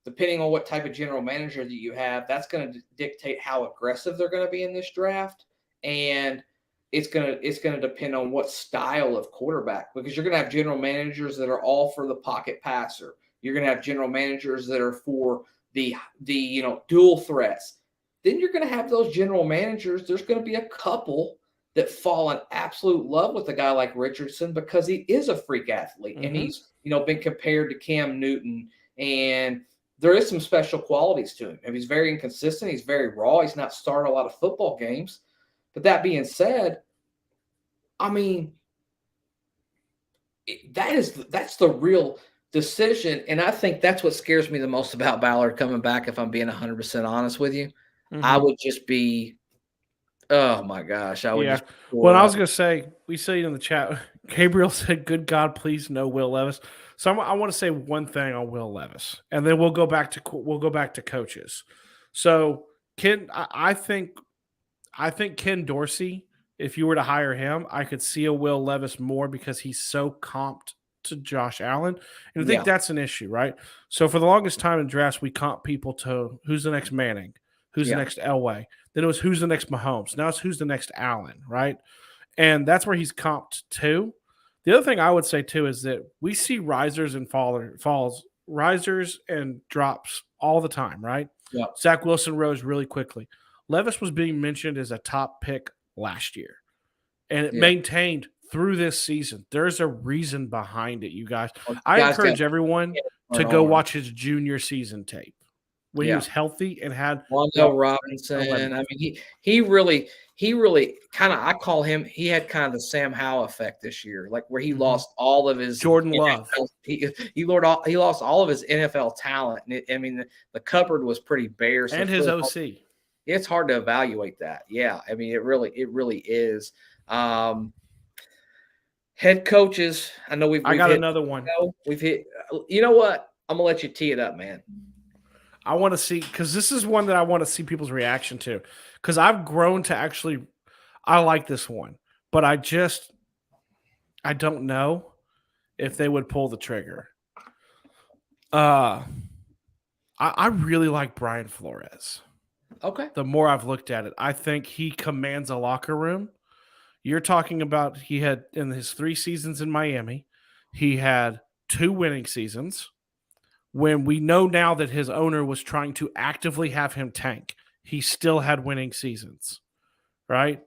Depending on what type of general manager that you have, that's going to dictate how aggressive they're going to be in this draft. And it's going to depend on what style of quarterback, because you're going to have general managers that are all for the pocket passer. You're going to have general managers that are for the dual threats. Then you're going to have those general managers. There's going to be a couple that fall in absolute love with a guy like Richardson because he is a freak athlete, and he's been compared to Cam Newton, and there is some special qualities to him. And he's very inconsistent. He's very raw. He's not starting a lot of football games. But that being said, I mean, that's the real decision. And I think that's what scares me the most about Ballard coming back, if I'm being 100% honest with you. I would just be, oh my gosh. I was going to say, we see in the chat, Gabriel said, good God, please no Will Levis. So I want to say one thing on Will Levis, and then we'll go back to coaches. So I think Ken Dorsey, if you were to hire him, I could see a Will Levis more because he's so comped to Josh Allen. And I think that's an issue, right? So for the longest time in drafts, we comp people to who's the next Manning, who's the next Elway. Then it was who's the next Mahomes. Now it's who's the next Allen, right? And that's where he's comped to. The other thing I would say too is that we see risers and falls, risers and drops all the time, right? Yeah. Zach Wilson rose really quickly. Levis was being mentioned as a top pick last year, and it maintained through this season. There's a reason behind it, you guys. I encourage everyone to go watch his junior season tape when he was healthy and had Wando Robinson. I mean, he really kind of, I call him, he had kind of the Sam Howell effect this year, like where he lost all of his Jordan Love. He lost all of his NFL talent. And the cupboard was pretty bare. So and his OC. It's hard to evaluate that. Yeah. I mean, it really is. Head coaches. I know I got another one. We've hit, you know what? I'm gonna let you tee it up, man. I want to see, because this is one that I want to see people's reaction to, because I've grown to actually, I like this one, but I don't know if they would pull the trigger. I really like Brian Flores. Okay. The more I've looked at it, I think he commands a locker room. You're talking about, he had, in his 3 seasons in Miami, he had 2 winning seasons. When we know now that his owner was trying to actively have him tank, he still had winning seasons, right?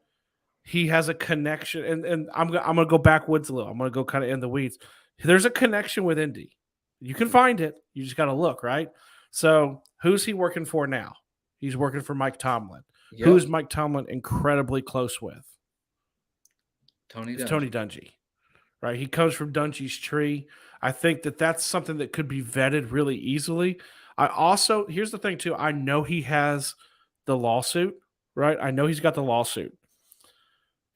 He has a connection, and I'm going to go backwoods a little. I'm going to go kind of in the weeds. There's a connection with Indy. You can find it. You just got to look, right? So who's he working for now? He's working for Mike Tomlin. Yep. Who's Mike Tomlin incredibly close with? Tony Dungy, right? He comes from Dungy's tree. I think that that's something that could be vetted really easily. Here's the thing too. I know he has the lawsuit, right? I know he's got the lawsuit,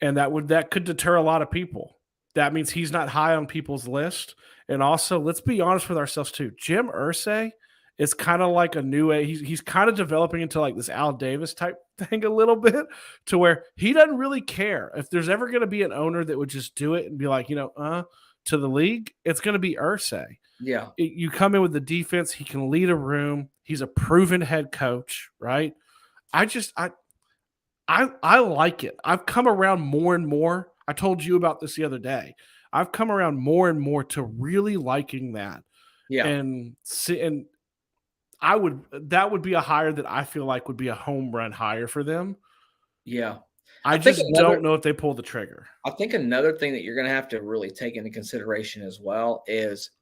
and that could deter a lot of people. That means he's not high on people's list. And also, let's be honest with ourselves too. Jim Irsay is kind of like a new age. He's kind of developing into like this Al Davis type thing a little bit, to where he doesn't really care if there's ever going to be an owner that would just do it and be like, to the league, it's going to be Irsay. Yeah. You come in with the defense, he can lead a room. He's a proven head coach, right? I like it. I've come around more and more. I told you about this the other day. I've come around more and more to really liking that. Yeah. And that would be a hire that I feel like would be a home run hire for them. Yeah. I just don't know if they pull the trigger. I think another thing that you're going to have to really take into consideration as well is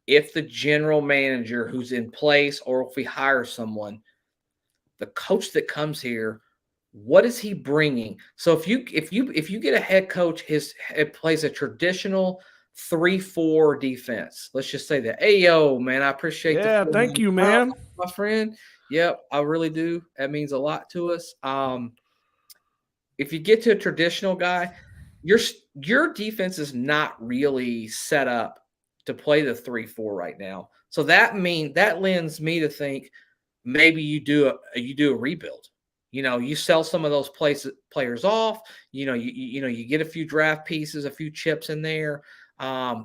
if the general manager who's in place, or if we hire someone, the coach that comes here, what is he bringing? So if you get a head coach, it plays a traditional 3-4 defense. Let's just say that. Hey, yo, man, I appreciate thank you, man. My friend. Yep, I really do. That means a lot to us. If you get to a traditional guy, your defense is not really set up to play the 3-4 right now. So that lends me to think maybe you do a rebuild. You sell some of those players off. You get a few draft pieces, a few chips in there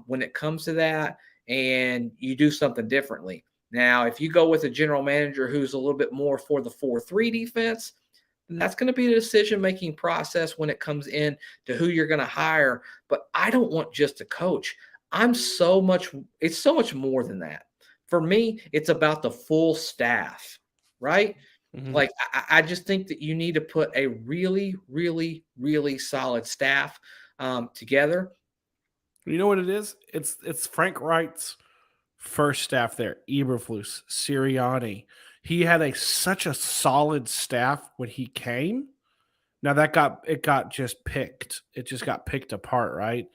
when it comes to that, and you do something differently. Now, if you go with a general manager who's a little bit more for the 4-3 defense, then that's going to be the decision-making process when it comes in to who you're going to hire. But I don't want just a coach. It's so much more than that. For me, it's about the full staff, right? Mm-hmm. Like, I just think that you need to put a really, really, really solid staff together. You know what it is? It's Frank Wright's first staff there. Eberflus, Sirianni. He had such a solid staff when he came. Now it got just picked. It just got picked apart, right?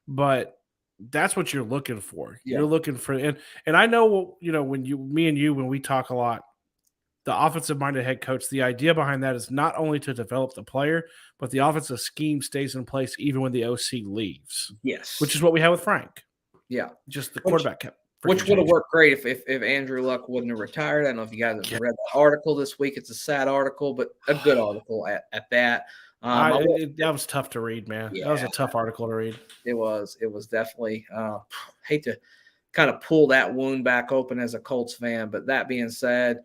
But that's what you're looking for. Yeah. You're looking for, and I know, when we talk a lot, the offensive-minded head coach, the idea behind that is not only to develop the player, but the offensive scheme stays in place even when the OC leaves. Yes. Which is what we have with Frank. Yeah. Just the quarterback kept. Which would have worked great if Andrew Luck wouldn't have retired. I don't know if you guys have read the article this week. It's a sad article, but a good article at that. That was tough to read, man. Yeah, That was a tough article to read. it was. It was definitely. Hate to kind of pull that wound back open as a Colts fan, but that being said,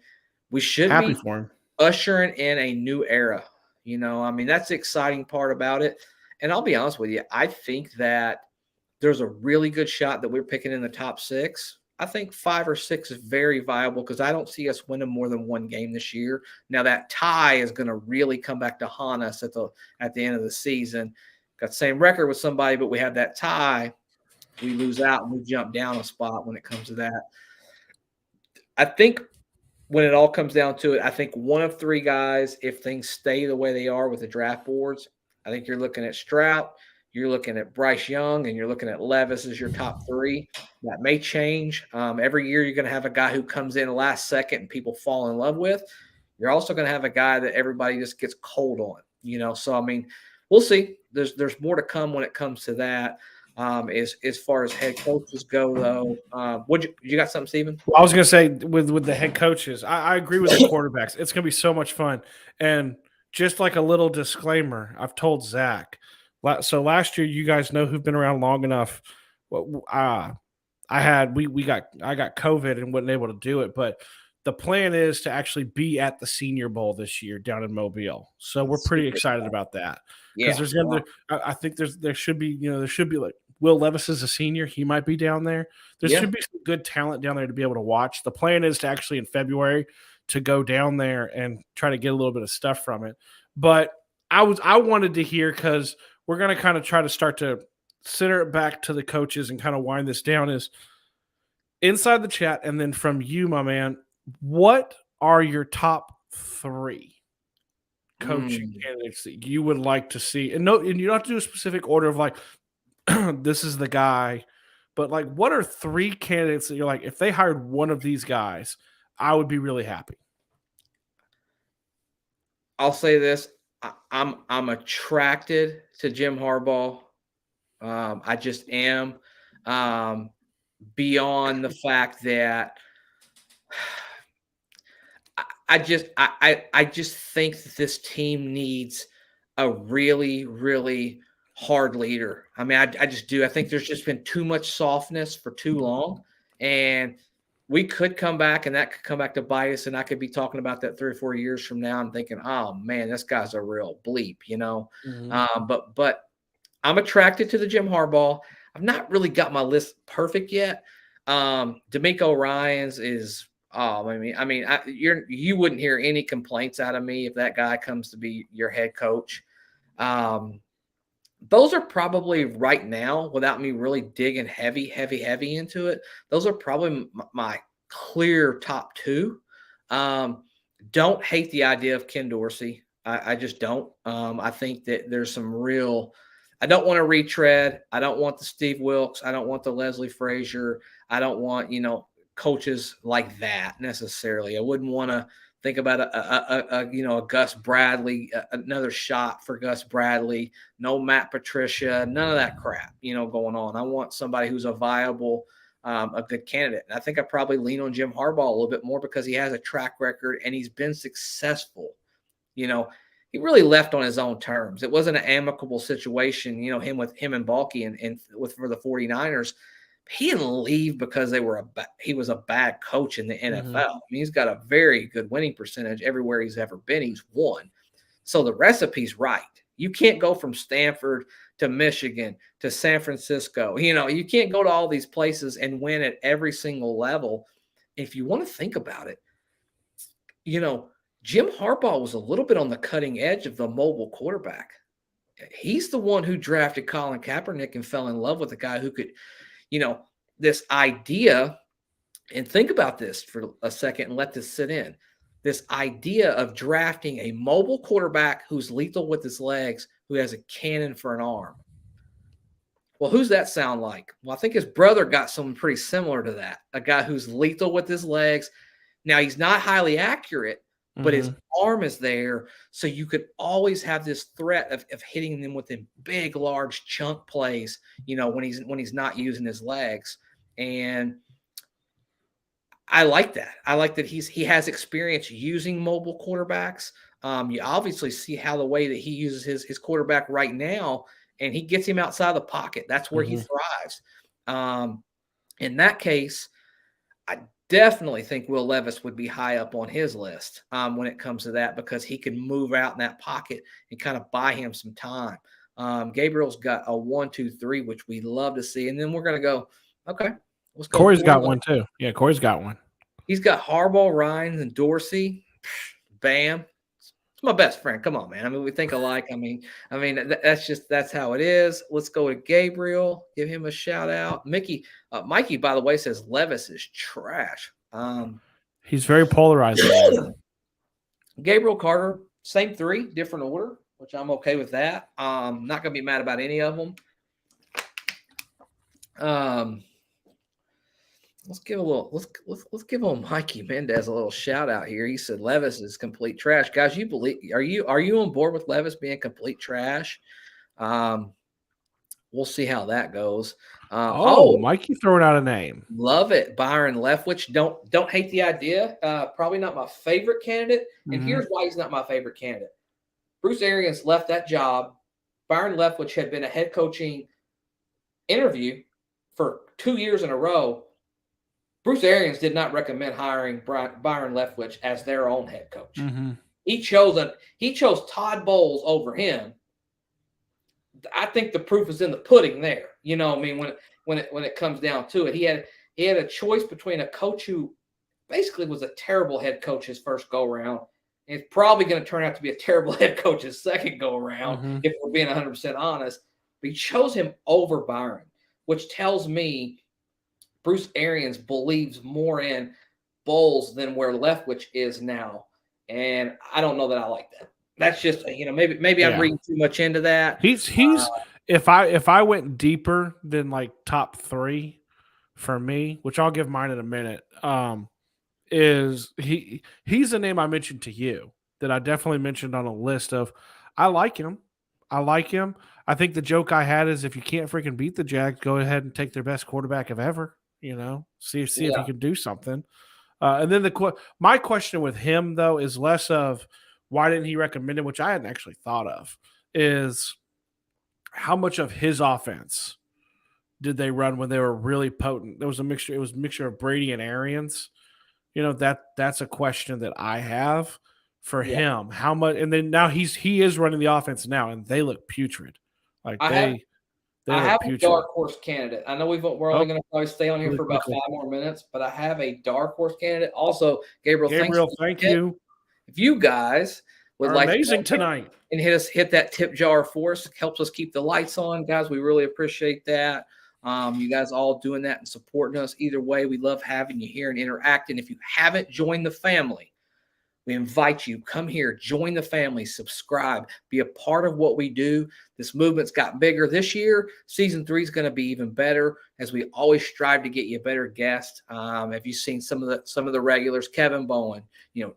we should Happy be for him. ushering in a new era. I mean, that's the exciting part about it. And I'll be honest with you, I think that there's a really good shot that we're picking in the top 6. I think 5 or 6 is very viable because I don't see us winning more than one game this year. Now that tie is going to really come back to haunt us at the end of the season. Got the same record with somebody, but we have that tie. We lose out and we jump down a spot when it comes to that. I think when it all comes down to it, I think one of 3 guys, if things stay the way they are with the draft boards, I think you're looking at Stroud, you're looking at Bryce Young, and you're looking at Levis as your top 3. That may change. Every year you're going to have a guy who comes in the last second and people fall in love with. You're also going to have a guy that everybody just gets cold on, So, I mean, we'll see. There's more to come when it comes to that. As far as head coaches go, though, you got something, Steven? Well, I was going to say with the head coaches, I agree with the quarterbacks. It's going to be so much fun. And just like a little disclaimer, I've told Zach. So last year, you guys know who've been around long enough. I got COVID and wasn't able to do it, but the plan is to actually be at the Senior Bowl this year down in Mobile. So we're pretty excited about that. Because I think there should be like Will Levis is a senior. He might be down there. There should be some good talent down there to be able to watch. The plan is to actually in February to go down there and try to get a little bit of stuff from it. But I wanted to hear because we're going to kind of try to start to center it back to the coaches and kind of wind this down is inside the chat. And then from you, my man, what are your top 3 coaching candidates that you would like to see? And you don't have to do a specific order of like, this is the guy, but like, what are 3 candidates that you're like, if they hired one of these guys, I would be really happy? I'll say this. I'm attracted to Jim Harbaugh. I just am. Beyond the fact that I just think that this team needs a really, really hard leader. I mean, I just do. I think there's just been too much softness for too long, and we could come back, and that could come back to bite us, and I could be talking about that 3 or 4 years from now and thinking, oh man, this guy's a real bleep, But I'm attracted to the Jim Harbaugh. I've not really got my list perfect yet. DeMeco Ryans is. Oh, you wouldn't hear any complaints out of me if that guy comes to be your head coach. Those are probably right now, without me really digging heavy into it, those are probably my clear top 2. Don't hate the idea of Ken Dorsey. I just don't. I think that there's some real – I don't want to retread. I don't want the Steve Wilkes. I don't want the Leslie Frazier. I don't want, coaches like that necessarily. I wouldn't want to think about a Gus Bradley, another shot for Gus Bradley, no Matt Patricia, none of that crap, going on. I want somebody who's a viable, a good candidate. And I think I probably lean on Jim Harbaugh a little bit more because he has a track record and he's been successful. He really left on his own terms. It wasn't an amicable situation, him and Balky and for the 49ers. He didn't leave because he was a bad coach in the NFL. I mean, he's got a very good winning percentage everywhere he's ever been. He's won. So the recipe's right. You can't go from Stanford to Michigan to San Francisco. You can't go to all these places and win at every single level. If you want to think about it, Jim Harbaugh was a little bit on the cutting edge of the mobile quarterback. He's the one who drafted Colin Kaepernick and fell in love with a guy who could – this idea, and think about this for a second and let this sit in. This idea of drafting a mobile quarterback who's lethal with his legs, who has a cannon for an arm. Well, who's that sound like? Well, I think his brother got someone pretty similar to that. A guy who's lethal with his legs. Now, he's not highly accurate, but his arm is there. So you could always have this threat of hitting them with them big, large chunk plays, when he's not using his legs. And I like that. I like that he has experience using mobile quarterbacks. You obviously see how the way that he uses his quarterback right now, and he gets him outside the pocket. That's where he thrives. In that case, I definitely think Will Levis would be high up on his list when it comes to that, because he can move out in that pocket and kind of buy him some time. Gabriel's got a 1, 2, 3, which we love to see. And then we're going to go, okay, let's go. Corey's got one too. Yeah, Corey's got one. He's got Harbaugh, Ryan, and Dorsey. Bam. It's my best friend. Come on, man. I mean, we think alike. I mean, that's how it is. Let's go to Gabriel. Give him a shout out. Mikey, by the way, says Levis is trash. He's very polarizing. Gabriel Carter, same 3, different order, which I'm okay with that. Not gonna be mad about any of them. Let's give Mikey Mendez a little shout out here. He said Levis is complete trash. Guys, are you on board with Levis being complete trash? We'll see how that goes. Mikey throwing out a name. Love it. Byron Leftwich. Don't hate the idea. Probably not my favorite candidate. And here's why he's not my favorite candidate. Bruce Arians left that job. Byron Leftwich had been a head coaching interview for 2 years in a row. Bruce Arians did not recommend hiring Byron Leftwich as their own head coach. He chose Todd Bowles over him. I think the proof is in the pudding there. You know, I mean, when it comes down to it, he had a choice between a coach who basically was a terrible head coach his first go around. And it's probably going to turn out to be a terrible head coach his second go around, if we're being 100% honest. But he chose him over Byron, which tells me Bruce Arians believes more in Bowles than where Leftwich is now. And I don't know that I like that. That's just, maybe I'm reading too much into that. He's if I went deeper than like top 3 for me, which I'll give mine in a minute, is he's a name I mentioned to you that I definitely mentioned on a list of I like him. I think the joke I had is if you can't freaking beat the Jags, go ahead and take their best quarterback of ever. See if he can do something. And then my question with him, though, is less of why didn't he recommend it, which I hadn't actually thought of, is how much of his offense did they run when they were really potent? There was a mixture. It was a mixture of Brady and Arians. That's a question that I have for him. How much? And then now he is running the offense now, and they look putrid. Like I have a dark horse candidate. I know we're only going to probably stay on here for about 5 more minutes, but I have a dark horse candidate. Also, Gabriel, thank you. If you guys would like amazing tonight and hit that tip jar for us, helps us keep the lights on, guys. We really appreciate that. You guys all doing that and supporting us. Either way, we love having you here and interacting. If you haven't joined the family, we invite you, come here, join the family, subscribe, be a part of what we do. This movement's got bigger this year. Season 3 is going to be even better, as we always strive to get you a better guest. Have you seen some of the regulars? Kevin Bowen,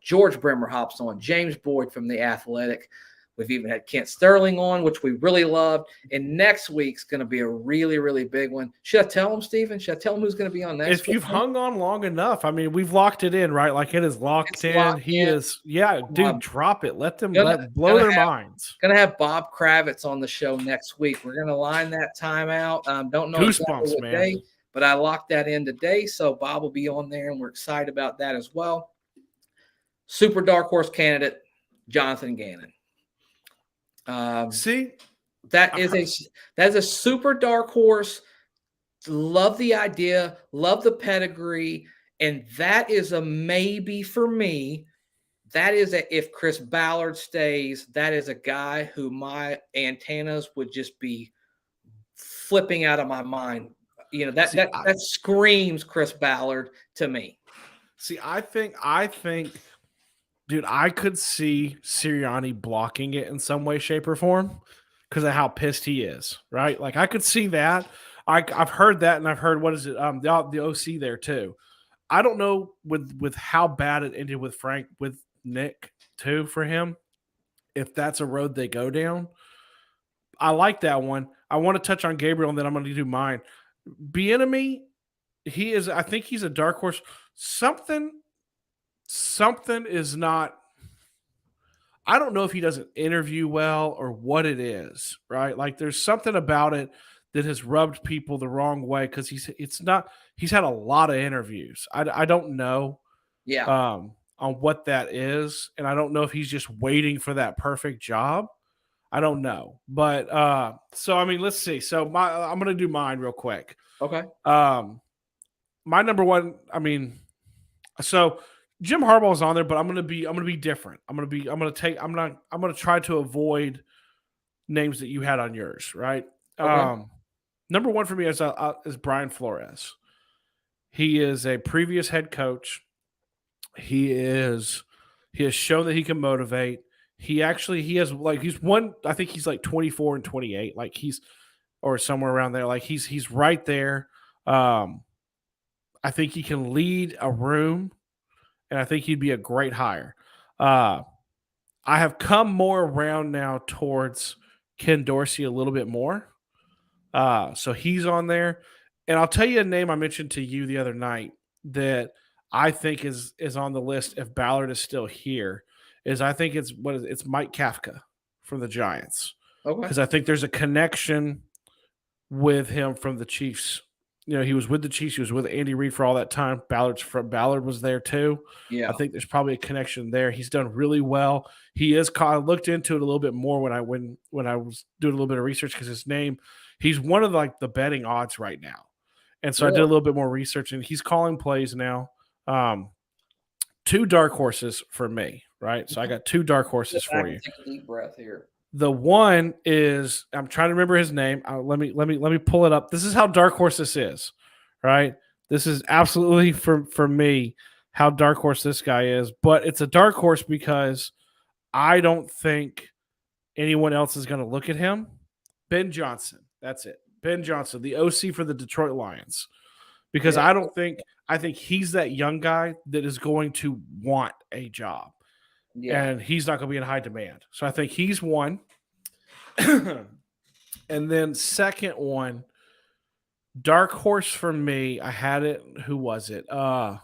George Brimmer hops on, James Boyd from The Athletic. We've even had Kent Sterling on, which we really loved. And next week's going to be a really, really big one. Should I tell him, Steven? Should I tell him who's going to be on next week? If you've hung on long enough, I mean, we've locked it in, right? Like it is locked in. He is, dude, drop it. Let them blow their minds. Going to have Bob Kravitz on the show next week. We're going to line that time out. Don't know goosebumps, exactly what day, but I locked that in today. So Bob will be on there, and we're excited about that as well. Super dark horse candidate, Jonathan Gannon. That is a super dark horse. Love the idea, love the pedigree, and that is a maybe for me. That is if Chris Ballard stays, that is a guy who my antennas would just be flipping out of my mind. That screams Chris Ballard to me. See, I think dude, I could see Sirianni blocking it in some way, shape, or form because of how pissed he is, right? Like, I could see that. I've heard that, and I've heard, what is it, the OC there, too. I don't know with how bad it ended with Nick, too, for him, if that's a road they go down. I like that one. I want to touch on Gabriel, and then I'm going to do mine. Bieniemy, I think he's a dark horse. Something is not. I don't know if he doesn't interview well or what it is, right? Like there's something about it that has rubbed people the wrong way because he's had a lot of interviews. I don't know Yeah. on what that is, and I don't know if he's just waiting for that perfect job. I don't know, but so I mean, let's see. So I'm gonna do mine real quick. Okay. My number one, I mean, so Jim Harbaugh's on there, but I'm gonna be different. I'm gonna try to avoid names that you had on yours, right? Okay. Number one for me is Brian Flores. He is a previous head coach. He has shown that he can motivate. He has like he's one. I think he's like 24 and 28. Like he's or somewhere around there. Like he's right there. Um, I think he can lead a room, and I think he'd be a great hire. Uh, I have come more around now towards Ken Dorsey a little bit more. So he's on there. And I'll tell you a name I mentioned to you the other night that I think is on the list if Ballard is still here. Is I think it's Mike Kafka from the Giants. Okay. Because I think there's a connection with him from the Chiefs. You know, he was with the Chiefs. He was with Andy Reid for all that time. Ballard was there too. Yeah. I think there's probably a connection there. He's done really well. He is. I looked into it a little bit more when I was doing a little bit of research because his name. He's one of like the betting odds right now, and so I did a little bit more research, and he's calling plays now. Two dark horses for me, right? So I got two dark horses for you. Take a deep breath here. The one is I'm trying to remember his name. Let me pull it up. This is how dark horse this is, right? This is absolutely for me how dark horse this guy is. But it's a dark horse because I don't think anyone else is going to look at him. Ben Johnson. That's it. Ben Johnson, the OC for the Detroit Lions. Because I think he's that young guy that is going to want a job. Yeah. And he's not going to be in high demand. So I think he's one. And then second one, dark horse for me. I had it. Who was it? Man,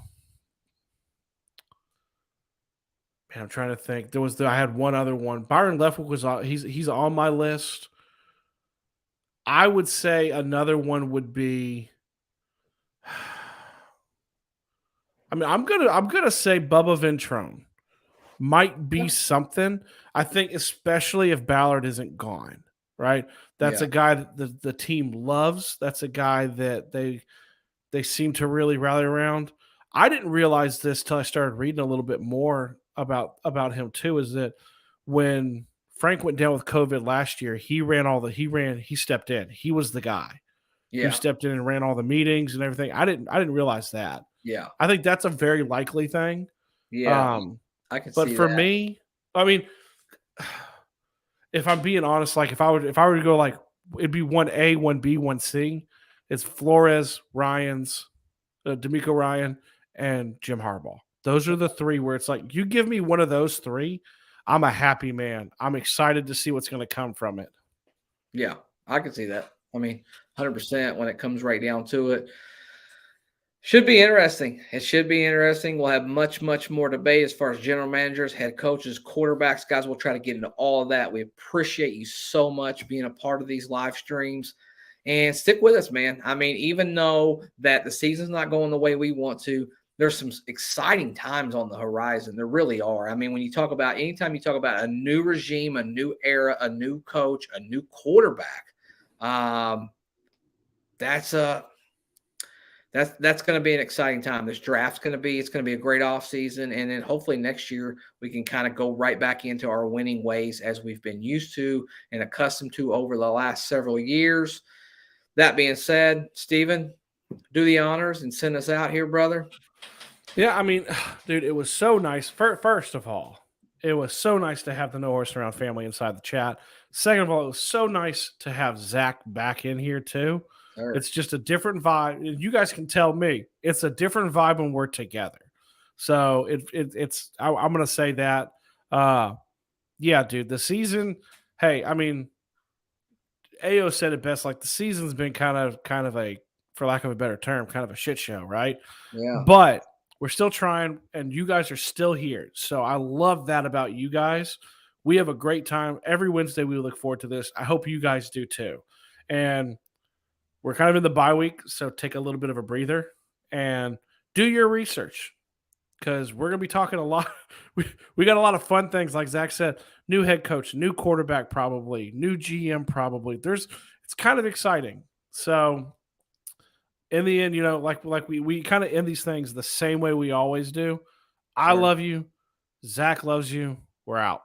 I'm trying to think. I had one other one. Byron Leftwich was on. He's on my list. I would say another one would be. I mean, I'm gonna say Bubba Ventrone might be something. I think, especially if Ballard isn't gone, right? That's a guy that the team loves. That's a guy that they seem to really rally around. I didn't realize this till I started reading a little bit more about him too. Is that when Frank went down with COVID last year, he stepped in. He was the guy who stepped in and ran all the meetings and everything. I didn't realize that. Yeah. I think that's a very likely thing. Yeah. I can see that. But for me, I mean, if I'm being honest, like if I were to go like it'd be 1A, 1B, 1C. It's Flores, DeMeco Ryan, and Jim Harbaugh. Those are the three where it's like you give me one of those three, I'm a happy man. I'm excited to see what's going to come from it. Yeah, I can see that. I mean, 100% when it comes right down to it. Should be interesting. It should be interesting. We'll have much, much more debate as far as general managers, head coaches, quarterbacks. Guys, we'll try to get into all of that. We appreciate you so much being a part of these live streams. And stick with us, man. I mean, even though that the season's not going the way we want to, there's some exciting times on the horizon. There really are. I mean, when you talk about anytime you talk about a new regime, a new era, a new coach, a new quarterback, that's going to be an exciting time. This draft's going to be a great offseason. And then hopefully next year we can kind of go right back into our winning ways as we've been used to and accustomed to over the last several years. That being said, Steven, do the honors and send us out here, brother. Yeah, I mean, dude, it was so nice. First of all, it was so nice to have the No Horse Around family inside the chat. Second of all, it was so nice to have Zach back in here too. Sure. It's just a different vibe. You guys can tell me it's a different vibe when we're together. So I'm going to say that. Yeah, dude, the season. Hey, I mean, AO said it best. Like the season's been kind of a, for lack of a better term, kind of a shit show, right? Yeah. But we're still trying, and you guys are still here. So I love that about you guys. We have a great time. Every Wednesday, we look forward to this. I hope you guys do too. And we're kind of in the bye week, so take a little bit of a breather and do your research because we're going to be talking a lot. We got a lot of fun things, like Zach said, new head coach, new quarterback, probably new GM, probably. It's kind of exciting. So in the end, like we kind of end these things the same way we always do. I Sure. love you. Zach loves you. We're out.